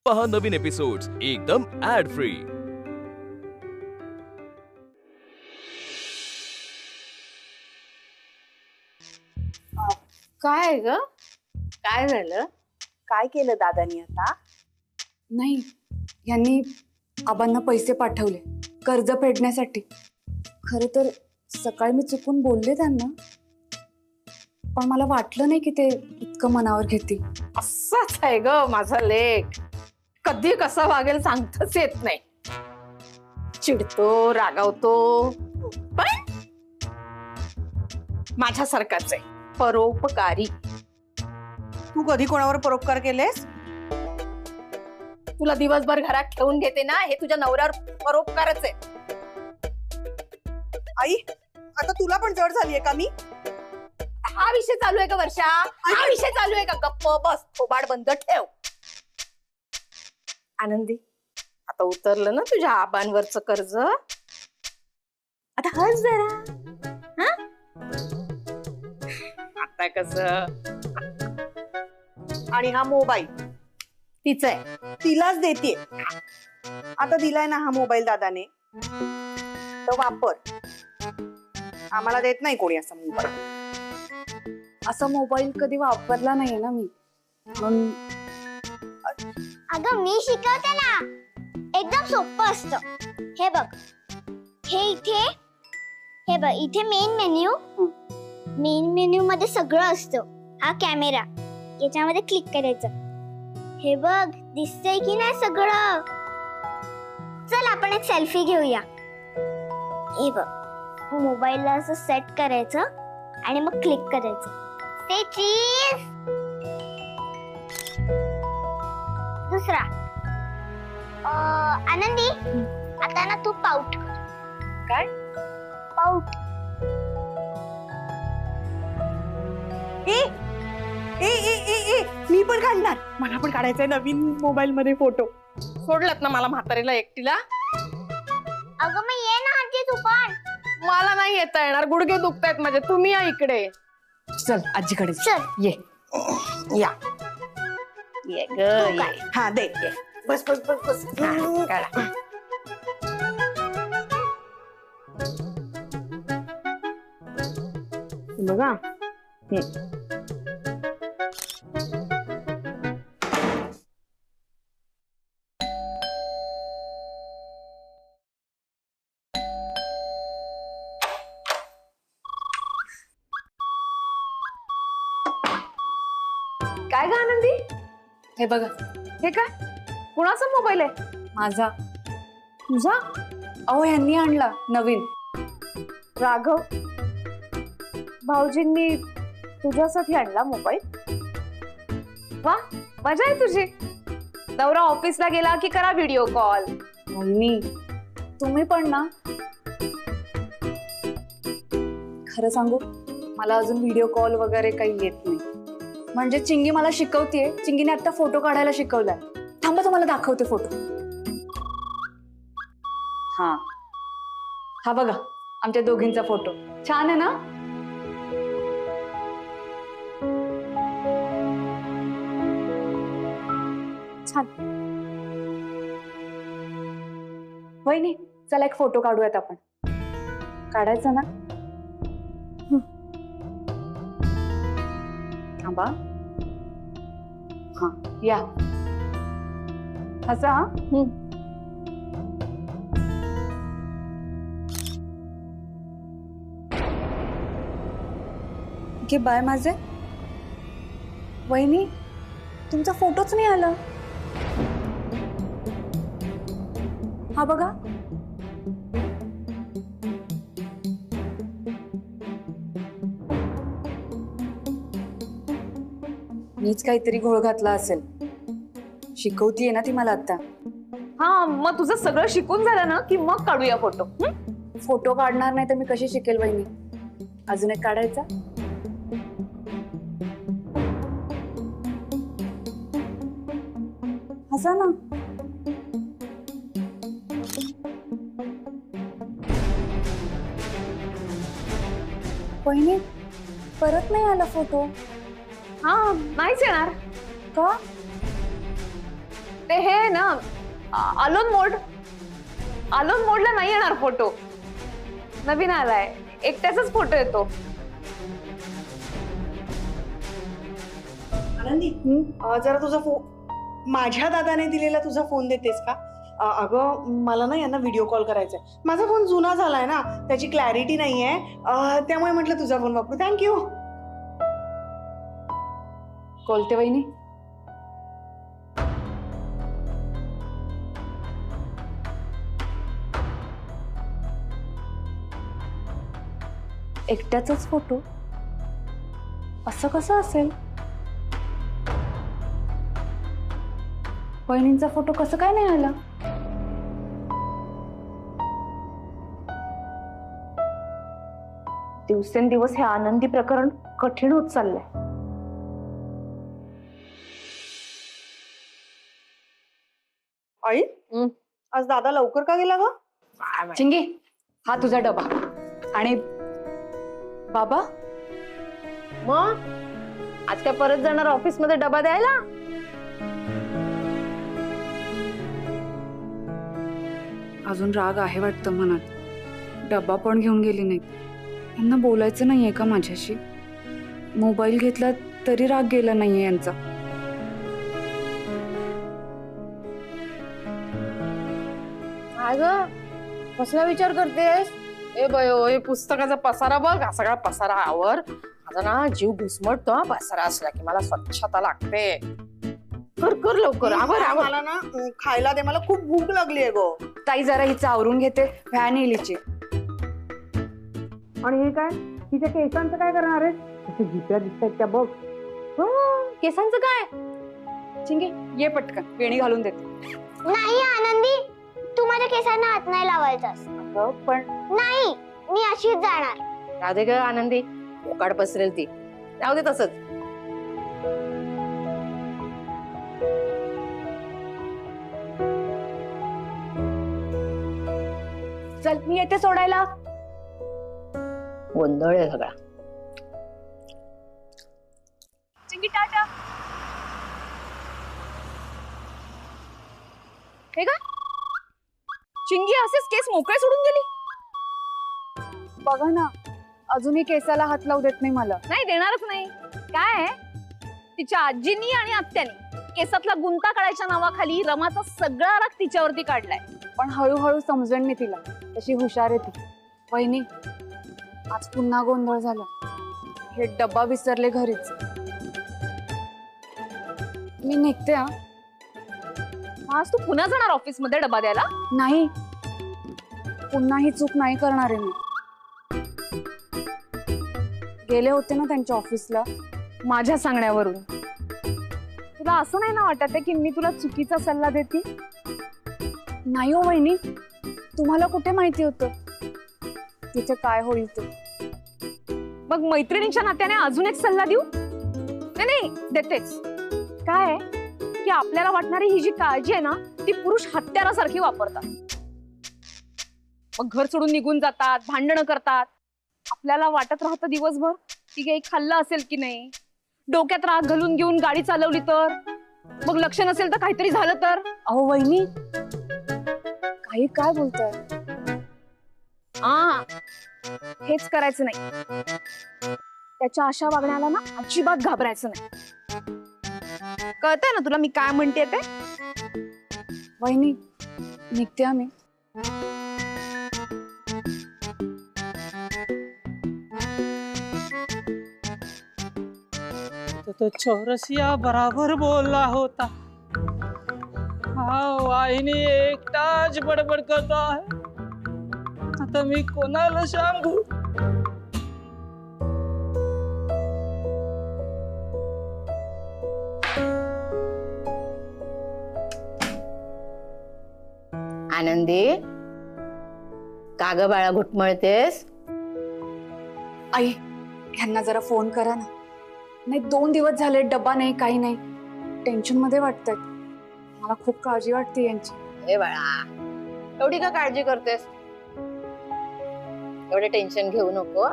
पहा नवीन एपिसोड्स एकदम add free. काय ग? काय झालं? काय केलं दादानी आता? नाही, यांनी आबांना पैसे पाठवले कर्ज फेडण्यासाठी। खरं तर सकाळी मी चुकून बोलले त्यांना, पण मला वाटलं नाही की ते इतकं मनावर घेतील। असाच आहे ग माझा लेक, कधी कसा वागेल सांगताच येत नाही। चिडतो, रागावतो, पण माझ्यासारखाच आहे, परोपकारी। तू कधी कोणावर परोपकार केलेस? तुला दिवसभर घरात ठेवून घेते ना, हे तुझ्या नवऱ्यावर परोपकारच आहे। आई, आता तुला पण जड झालीये का मी? हा विषय चालू आहे का वर्षा? हा विषय चालू आहे का? गप्प बस, थोबाड बंद ठेव। आनंदी, आता उतरलं ना तुझ्या आबांवरचं कर्ज, आता हस जरा। हा? आता कसं? आणि हा मोबाईल तिचं आहे, तिलाच देते। आता दिलाय ना हा मोबाईल दादाने, तर वापर। आम्हाला देत नाही कोणी असा मोबाईल। असा मोबाईल कधी वापरला नाहीये ना मी, म्हणून। अगं मी शिकवते ना, एकदम सोपं असतं। हे बघ, हे बघ इथे मेन मेन्यू मध्ये सगळं असतं। हा कॅमेरा, याच्यामध्ये क्लिक करायचं। हे बघ, दिसतंय की नाही सगळं? चल आपण एक सेल्फी घेऊया। हे बघ, मोबाईलला असं सेट करायचं आणि मग क्लिक करायचं। ते चीज दुसरा। आनंदी, आता ना तू पाऊट कर। काय? पाऊट। ए ए ए ए ए मी पण काढणार, मला पण काढायचंय नवीन मोबाईल मध्ये फोटो। सोडलत ना मला म्हातारीला एकटीला? अगं मग ये ना आजी तू पण। मला नाही येता येणार, गुडघे दुखतायत माझे, तुम्ही या इकडे। चल आजीकडे चल ये। या ये ग ये। हा दे, बस बस बस बस। हा, काढा। बघा, काय ग आनंदी? हे बघा, हे काय? कुणाचा मोबाईल आहे? माझा। तुझा? अहो यांनी आणला नवीन। राघव, भाऊजींनी तुझ्यासाठी आणला मोबाईल? वा, मजा आहे तुझी। नवरा ऑफिसला गेला की करा व्हिडिओ कॉल। वहिनी, तुम्ही पण ना। खरं सांगू, मला अजून व्हिडिओ कॉल वगैरे काही येत नाही। म्हणजे चिंगी मला शिकवतेय, चिंगीने आता फोटो काढायला शिकवलाय। थांबा, तुम्हाला दाखवते फोटो। हा हा बघा, आमच्या दोघींचा फोटो छान आहे ना? छान। वहिनी, चला एक फोटो काढूयात आपण। काढायचा ना? थांबा, हा या, हसा। घे बाय माझे। वहिनी, तुमचा फोटोच नाही आला। हा बघा, मीच काहीतरी घोळ घातला असेल। शिकवतीये ना ती मला आता। हा, मग तुझं सगळं शिकून झालं ना की मग काढूया फोटो। फोटो काढणार नाही तर मी कशी शिकेल वहिनी? अजून एक काढायचा। हसा ना। वहिनी, परत नाही आला फोटो। हा, नाहीच येणार। का? ते हे ना अलोन मोडला नाही येणार फोटो. नवीन आलाय, एकट्याचाच फोटो येतो. आनंदी जरा तुझा माझ्या दादाने दिलेला तुझा फोन देतेस का? अगं मला ना यांना व्हिडिओ कॉल करायचा आहे. माझा फोन जुना झालाय ना, त्याची क्लॅरिटी नाहीये, त्यामुळे म्हटलं तुझा फोन वापरू. थँक्यू. कोलते वहिनी, एकट्याचाच फोटो असं कसं असेल? वहिनींचा फोटो कसं काय नाही आला? दिवसेंदिवस हे आनंदी प्रकरण कठीण होत चाललंय. आई आज दादा लवकर का गेला ग? चिंगी, हा तुझा डबा. आणि बाबा, मग आज काय परत जाणार ऑफिस मध्ये डबा द्यायला? अजून राग आहे वाटतं मनात. डब्बा पण घेऊन गेली नाही. यांना बोलायचं नाहीये का माझ्याशी? मोबाईल घेतला तरी राग गेला नाहीये यांचा. काय ग, कसला विचार करतेस? ए बयो, हे पुस्तकाचा पसारा बघ, हा सगळा पसारा आवर. माझा ना जीव घुसमटतो हा पसारा असला की. मला स्वच्छता लागते. कर लवकर, आवर आवर. मला ना खायला दे, मला खूप भूक लागली आहे गो. ताई जरा हिचं आवरून घेते. फॅन येईल हिची. आणि हे काय, तिच्या केसांचं काय करणार आहे? तिच्या जिप्या दिसतात त्या बघ. केसांचं काय? चिंगी, ये पटकन, वेणी घालून देते. नाही आनंदी, तू माझ्या केसांना हात नाही लावायचास. पण नाही, मी अशीच जाणार. राधे ग आनंदी, ओकाड पसरेल ती. राहू दे तसंच. चल, मी येते सोडायला. गोंधळ आहे सगळा. चिंगी, टाटा. हे का चिंगी असेच केस मोकळे सोडून गेली? बघा ना, अजूनही केसाला हात लावू देत नाही मला. नाही देणारच नाही. काय तिच्या आजीनी आणि आत्यानी केसातला गुंता काढायच्या नावाखाली रमाचा सगळा राग तिच्यावरती काढलाय. पण हळूहळू समजण मी तिला. तशी हुशार आहे ती. वहिनी, आज पुन्हा गोंधळ झाला. हे डब्बा विसरले घरीच. मी निघते. हा, आज तू पुन्हा जाणार ऑफिस मध्ये डबा द्यायला? नाही, पुन्हा ही चूक नाही करणार आहे मी. गेले होते ना त्यांच्या ऑफिसला. माझ्या सांगण्यावरून तुला असं नाही ना वाटत आहे की मी तुला चुकीचा सल्ला देते? नाही हो वहिनी, तुम्हाला कुठे माहिती होतं तिथे काय होईल ते? मग मैत्रिणीच्या नात्याने अजून एक सल्ला देऊ? नाही देतेच. काय आहे की आपल्याला वाटणारी ही जी काळजी आहे ना, ती पुरुष हत्यारासारखी वापरतात. मग घर सोडून निघून जातात, भांडणं करतात. आपल्याला वाटत राहतं दिवसभर की काही खाल्लं असेल की नाही. डोक्यात राग घालून घेऊन गाडी चालवली तर, मग लक्ष नसेल तर काहीतरी झालं तर. अहो वहिनी, काही काय बोलताय? हेच करायचं नाही. त्याच्या अशा वागण्याला ना अजिबात घाबरायचं नाही. कळतंय ना तुला मी काय म्हणते ते? वहिनी, निघते आम्ही. तो चौरसिया बराबर बोल रहा होता. हाँ, वाहिनी एकटाच बडबड करतो आहे. आता मी कोणाला सांगू? आनंदी, का ग बाळा घुटमळतेस? आई, ह्यांना जरा फोन करा ना. नाही, 2 दिवस झाले डब्बा नाही, काही नाही. टेन्शन मध्ये वाटतंय. मला खूप काळजी वाटते यांची. ए बाळा, एवढी का काळजी करतेस? एवढे टेन्शन घेऊ नको.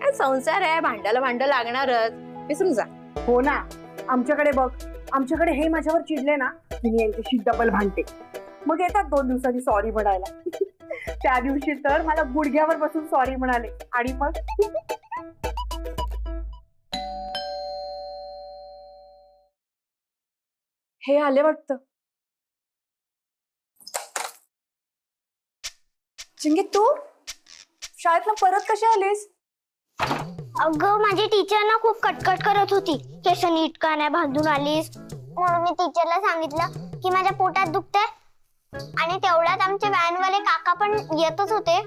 काय संसार आहे, भांड्याला भांड लागणारच. विसरून जा. हो ना, आमच्याकडे बघ. आमच्याकडे हे माझ्यावर चिडले ना की मी यांच्याशी डबल भांडते. मग येतात 2 दिवसांनी सॉरी म्हणायला. त्या दिवशी तर मला गुडघ्यावर बसून सॉरी म्हणाले आणि मग हे आले वाटतं. चिंगी तू शाळेतनं परत कशी आलीस? अगं माझी टीचर ना खूप कटकट करत होती. केस नीट का नाही बांधून आलीस, म्हणून मी टीचरला सांगितलं की माझ्या पोटात दुखतंय. आणि तेवढ्यात आमचे व्हॅनवाले काका पण येतच होते,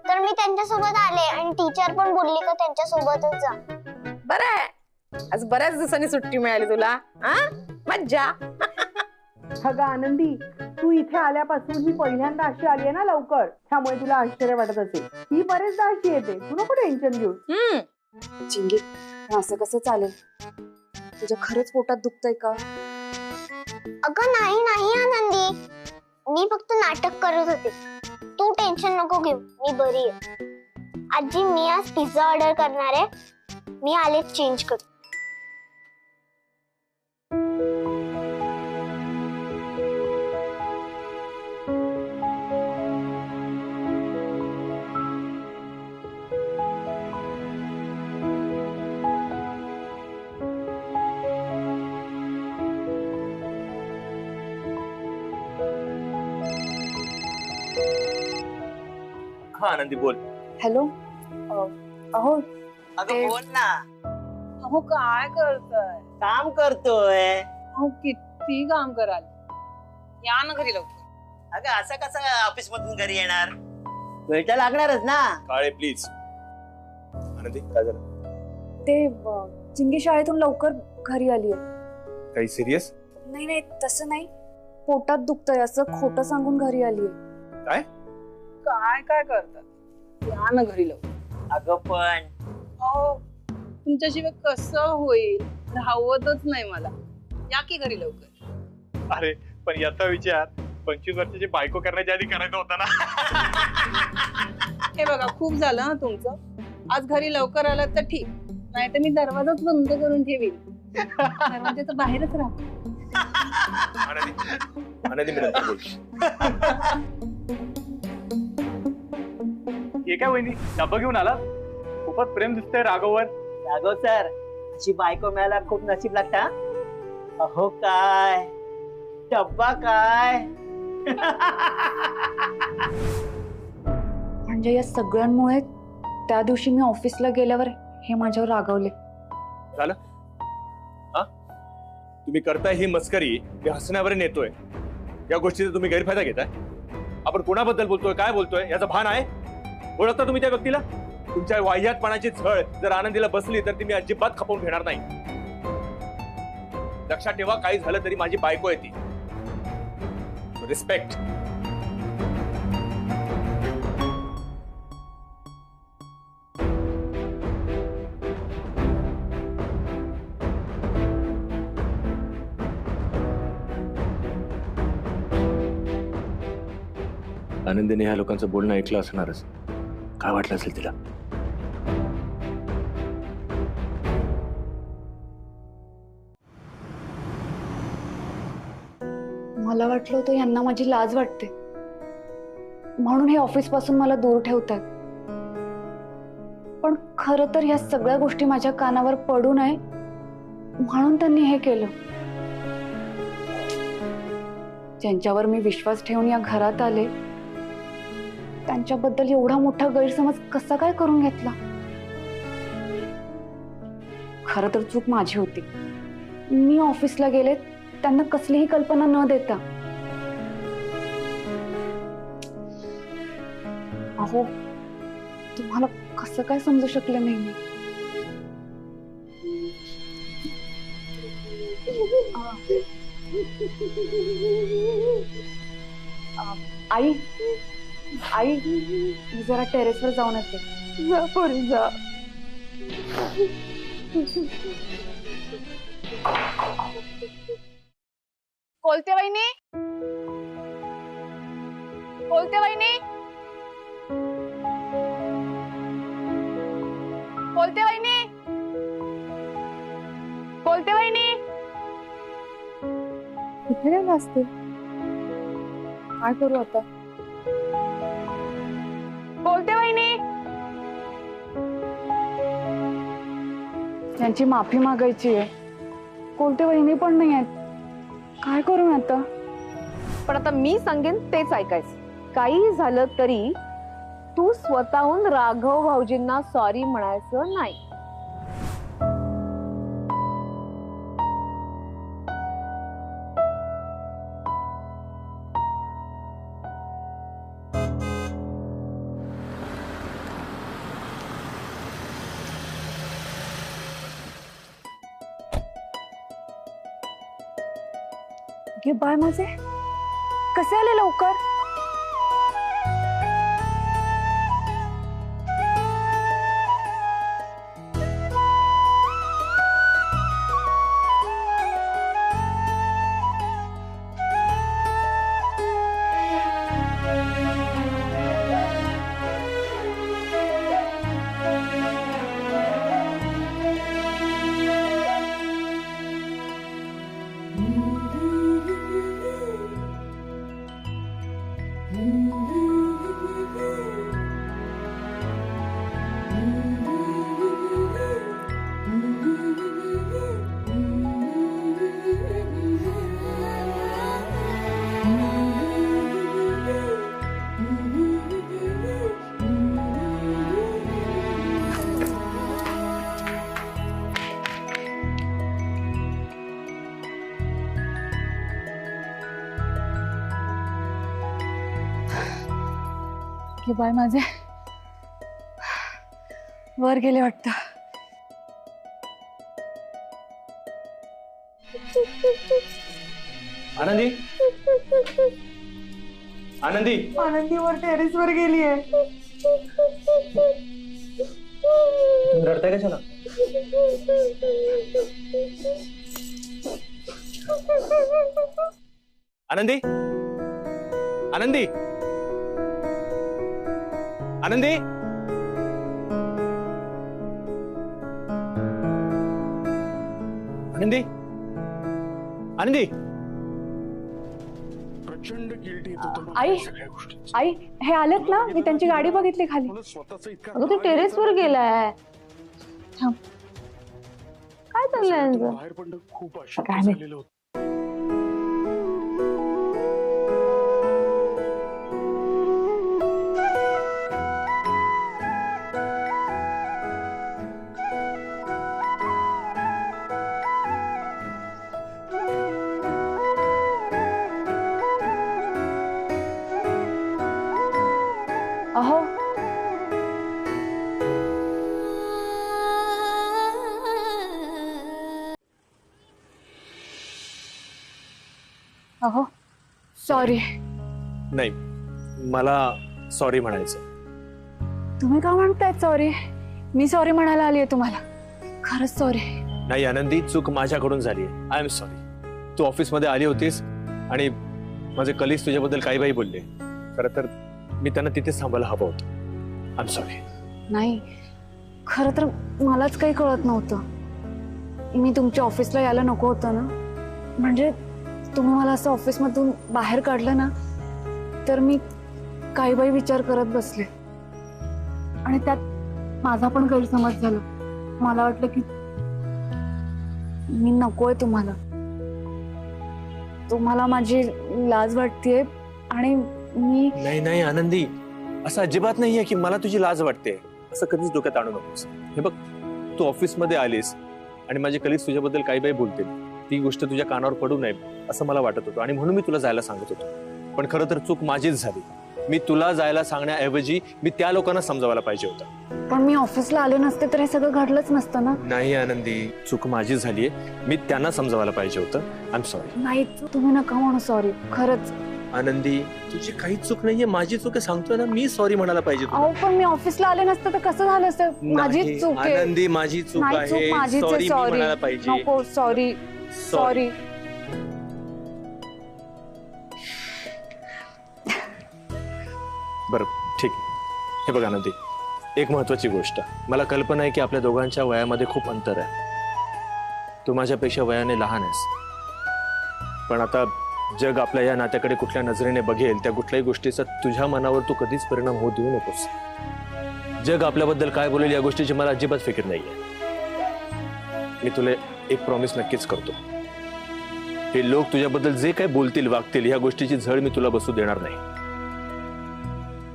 तर मी त्यांच्यासोबत आले आणि टीचर पण बोलली का त्यांच्यासोबतच जा. बरं आहे, आज बऱ्याच दिवसांनी सुट्टी मिळाली तुला. हा मज्जा. अगं आनंदी, तू इथे आल्यापासून ही पहिल्यांदा अशी आली आहे ना लवकर, त्यामुळे तुला आश्चर्य वाटत असेल. ही बरेचदा अशी येते, तू नको टेन्शन घेऊ. चिंगी पण असं कसं चालेल? तुझ्या खरंच पोटात दुखतंय का? अगं नाही नाही आनंदी, मी फक्त नाटक करत होते. तू टेन्शन नको घेऊ, मी बरी आहे. आजी मी आज पिझ्झा ऑर्डर करणार आहे, मी आलेच चेंज कर. हा आनंदी बोल. हॅलो. अहो अगं बोल ना. अहो काय करताय? काम करतोय. अहो किती काम कराल. या ना घरी लवकर. अगं असं कसं ऑफिस मधून घरी येणार? वेळ तर लागणारच ना. काळे प्लीज. आनंदी काय झालं? ते चिंगी शाळेतून लवकर घरी आलीये. काही सिरियस? नाही नाही तसं नाही, पोटात दुखतंय असं खोटं सांगून घरी आलीये. काय काय काय करतात? या ना घरी लवकर. अगं पण अहो तुमच्याशिवाय कसं होईल, राहवतच नाही मला. या की घरी लवकर. अरे पण याचा विचार 25 वर्षाची बायको करण्याच्या आधी करायचा होता ना. हे बघा खूप झालं ना तुमचं. आज घरी लवकर आलात तर ठीक, नाही तर मी दरवाजाच बंद करून ठेवीन. दरवाजाच्या बाहेरच राहा. आनंदी मी नंतर बोल. हे काय वहिनी डब्बा घेऊन आला? खूपच प्रेम दिसतंय राघववर. राघव सर, अशी बायको मिळायला खूप नशीब लागता. अहो काय डब्बा काय. म्हणजे या सगळ्यांमुळे त्या दिवशी मी ऑफिसला गेल्यावर हे माझ्यावर रागावले. झालं हा? तुम्ही करताय ही मस्करी, मी हसण्यावर नेतोय. या गोष्टीचा तुम्ही गैरफायदा घेताय. आपण कोणाबद्दल बोलतोय, काय बोलतोय याचं भान आहे? ओळखता तुम्ही त्या व्यक्तीला? तुमच्या वाह्यातपणाची झळ जर आनंदीला बसली तर ती मी अजिबात खपवून घेणार नाही. लक्षात ठेवा, काही झालं तरी माझी बायको आहे ती. रिस्पेक्ट. आनंदीने ह्या लोकांचं बोलणं ऐकलं असणारच. काय वाटलं असेल तिला? मला वाटलं होतं यांना माझी लाज वाटते म्हणून हे ऑफिस पासून मला दूर ठेवतात. पण खरं तर ह्या सगळ्या गोष्टी माझ्या कानावर पडू नये म्हणून त्यांनी हे केलं. ज्यांच्यावर मी विश्वास ठेवून या घरात आले त्यांच्याबद्दल एवढा मोठा गैरसमज कसा काय करून घेतला? खरं तर चूक माझी होती. मी ऑफिसला गेले त्यांना कसलीही कल्पना न देता. अहो तुम्हाला कसं काय समजू शकलं नाही मी? आई आई मी जरा टेरेसवर जाऊन येते. जा पोरी जा. कोलते वहिनी, कोलते वहिनी, कोलते वहिनी, कोलते वहिनी. कुठे गेला? असतील. काय करू आता? बोलते वहिनी. यांची माफी मागायची आहे. कोलते वहिनी पण नाही आहेत. काय करू मी आता? पण आता मी सांगेन तेच ऐकायचं. काही झालं तरी तू स्वतःहून राघव भाऊजींना सॉरी म्हणायचं नाही. हे बाय माझे कसे आले लवकर? हे बाय माझे वर गेले वाटतं. आनंदी, आनंदी, आनंदीवर टेरेसवर गेली आहे. रडताय कशाला? आनंदी, आनंदी, आनंदी, आनंदी, आनंदी. आई आई हे आलेत ना? मी त्यांची गाडी बघितली खाली. अगं तू टेरेसवर गेलाय. थांब. काय चाललंय यांचं? काय नाही. अहो अहो सॉरी. नाही, मला सॉरी म्हणायचं. तुम्ही का म्हणताय सॉरी? मी सॉरी म्हणायला आली आहे तुम्हाला. खरंच सॉरी. नाही आनंदी, चूक माझ्याकडून झाली आहे. I am sorry. तू ऑफिसमध्ये आली होतीस आणि माझे कलीग्स तुझ्याबद्दल काही बाई बोलले. खरं तर मी त्यांना तिथेच थांबायला हवं होतं. I am sorry. नाही, खरं तर मलाच काही कळत नव्हतं. मी तुमच्या ऑफिसला यायला नको होतं ना. म्हणजे तुम्ही मला असं ऑफिसमधून बाहेर काढलं ना, तर मी काही बाई विचार करत बसले आणि त्यात माझा पण गैरसमज झाला. मला वाटलं की मी नकोय तुम्हाला. तुम्हाला माझी लाज वाटतेय आणि मी. नाही नाही आनंदी, असं अजिबात नाहीये की मला तुझी लाज वाटते. असं कधीच डोक्यात आणू नकोस. हे बघ, तू ऑफिसमध्ये आलीस आणि माझे कलीग्स तुझ्याबद्दल काही बाई बोलतील, ती गोष्ट तुझ्या कानावर पडू नये असं मला वाटत होतं आणि म्हणून मी तुला जायला सांगत होतो. पण खरं तर चूक माझीच झाली. मी तुला जायला सांगण्याऐवजी मी त्या लोकांना समजावायला पाहिजे होतं. पण मी ऑफिसला आले नसते तर हे सगळं घडलंच नसतं ना. नाही आनंदी, चूक माझीच झालीये. मी त्यांना समजावायला पाहिजे होतं. I am sorry. नाही, तुम्ही नका म्हणू सॉरी. खरंच आनंदी, तुझी काही चूक नाहीये, माझी चूक आहे सांगतोय ना. मी सॉरी म्हणायला पाहिजे होतं. अहो पण मी ऑफिसला आले नसते तर कसं झालं असतं? माझी नाही, चूक आहे. आनंदी माझी चूक नाही, आहे. चूक माझीच आहे. सॉरी मी सॉरी. म्हणायला पाहिजे. नको, सॉरी सॉरी. बरं ठीक आहे. हे बघा आनंदी, एक महत्वाची गोष्ट. मला कल्पना आहे की आपल्या दोघांच्या वयामध्ये खूप अंतर आहे. तू माझ्यापेक्षा वयाने लहान आहेस, पण आता जग आपल्या या नात्याकडे कुठल्या नजरेने बघेल त्या कुठल्याही गोष्टीचा तुझ्या मनावर तू कधीच परिणाम होऊ देऊ नकोस. जग आपल्याबद्दल काय बोलेल या गोष्टीची मला अजिबात फिकीर नाहीये. मी तुला एक प्रॉमिस नक्कीच करतो. हे लोक तुझ्याबद्दल जे काही बोलतील वागतील ह्या गोष्टीची झळ मी तुला बसू देणार नाही.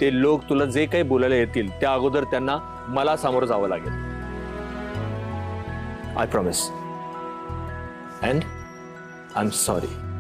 ते लोक तुला जे काही बोलायला येतील त्या अगोदर त्यांना मला सामोरं जावं लागेल. I promise. And I am sorry.